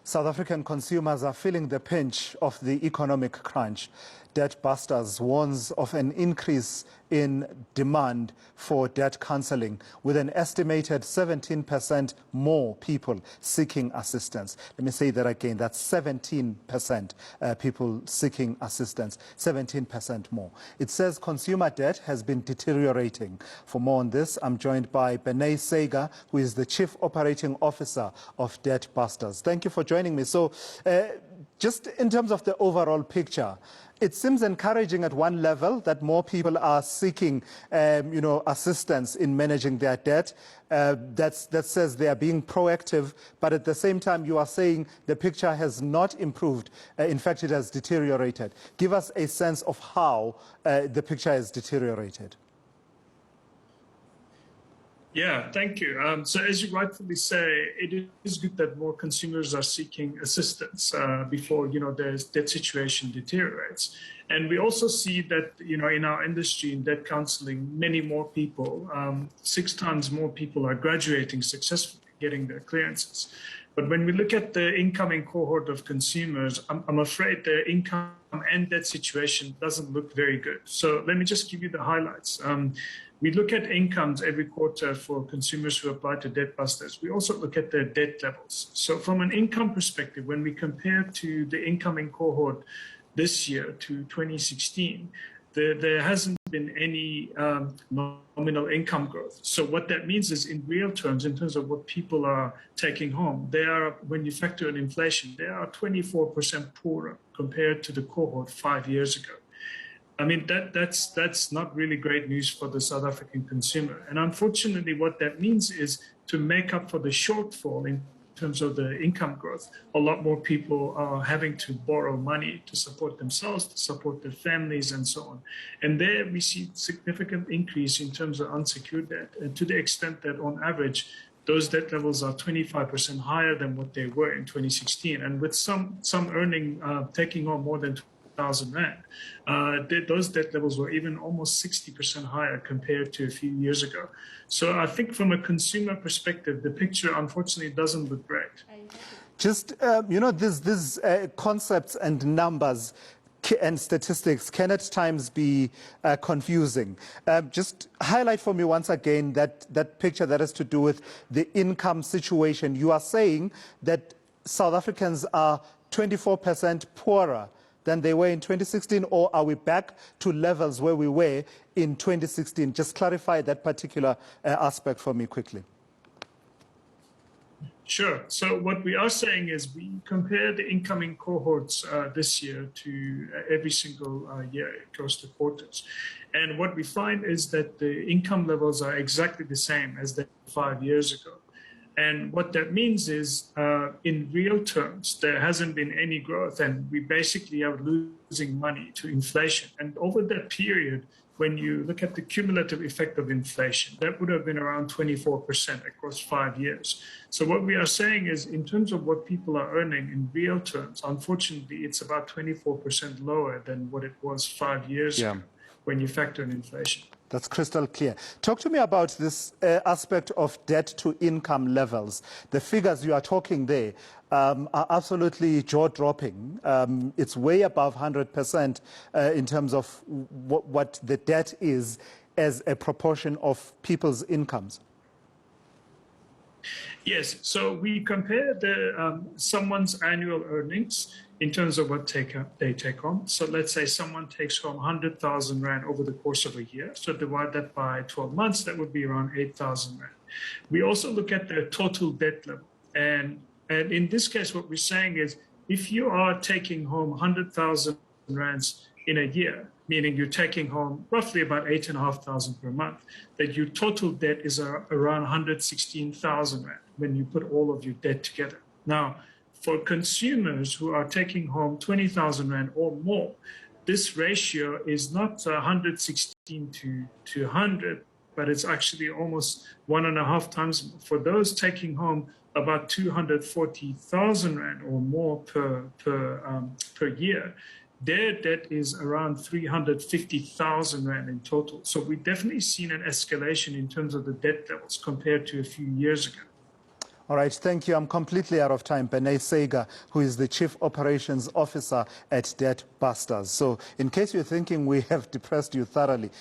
South African consumers are feeling the pinch of the economic crunch. DebtBusters warns of an increase in demand for debt counselling, with an estimated 17% more people seeking assistance. Let me say that again, that's 17% people seeking assistance, 17% more. It says consumer debt has been deteriorating. For more on this, I'm joined by Benay Sega, who is the Chief Operating Officer of DebtBusters. Thank you for joining me. So just in terms of the overall picture, it seems encouraging at one level that more people are seeking, assistance in managing their debt. That says they are being proactive, but at the same time, you are saying the picture has not improved. In fact, it has deteriorated. Give us a sense of how the picture has deteriorated. Yeah, thank you. So as you rightfully say, it is good that more consumers are seeking assistance before, their debt situation deteriorates. And we also see that, in our industry, in debt counseling, many more people, 6 times more people are graduating successfully, getting their clearances. But when we look at the incoming cohort of consumers, I'm afraid their income and debt situation doesn't look very good. So let me just give you the highlights. We look at incomes every quarter for consumers who apply to DebtBusters. We also look at their debt levels. So from an income perspective, when we compare to the incoming cohort this year to 2016, there hasn't been any nominal income growth. So what that means is, in real terms, in terms of what people are taking home, they are, when you factor in inflation, they are 24% poorer compared to the cohort 5 years ago. I mean, that's not really great news for the South African consumer. And unfortunately, what that means is, to make up for the shortfall in terms of the income growth, a lot more people are having to borrow money to support themselves, to support their families, and so on. And there we see significant increase in terms of unsecured debt, and to the extent that on average, those debt levels are 25% higher than what they were in 2016. And with some earning, taking on more than 1,000 rand, those debt levels were even almost 60% higher compared to a few years ago. So I think from a consumer perspective, the picture unfortunately doesn't look great. Just, these concepts and numbers and statistics can at times be confusing. Just highlight for me once again that picture that has to do with the income situation. You are saying that South Africans are 24% poorer than they were in 2016, or are we back to levels where we were in 2016? Just clarify that particular aspect for me quickly. Sure. So what we are saying is, we compare the incoming cohorts this year to every single year across the quarters. And what we find is that the income levels are exactly the same as they were 5 years ago. And what that means is, in real terms, there hasn't been any growth, and we basically are losing money to inflation. And over that period, when you look at the cumulative effect of inflation, that would have been around 24% across 5 years. So what we are saying is, in terms of what people are earning in real terms, unfortunately, it's about 24% lower than what it was 5 years ago when you factor in inflation. That's crystal clear. Talk to me about this aspect of debt to income levels. The figures you are talking there are absolutely jaw-dropping. It's way above 100% in terms of what the debt is as a proportion of people's incomes. Yes, so we compare someone's annual earnings in terms of what they take home. So let's say someone takes home 100,000 rand over the course of a year. So divide that by 12 months, that would be around 8,000 rand. We also look at their total debt level. And in this case, what we're saying is, if you are taking home 100,000 rands in a year, meaning you're taking home roughly about 8,500 per month, that your total debt is around 116,000 rand when you put all of your debt together. Now, for consumers who are taking home 20,000 rand or more, this ratio is not 116 to 100, but it's actually almost 1.5 times. For those taking home about 240,000 rand or more per year, their debt is around 350,000 rand in total. So we've definitely seen an escalation in terms of the debt levels compared to a few years ago. All right, thank you. I'm completely out of time. Benay Sega, who is the Chief Operations Officer at DebtBusters. So in case you're thinking we have depressed you thoroughly,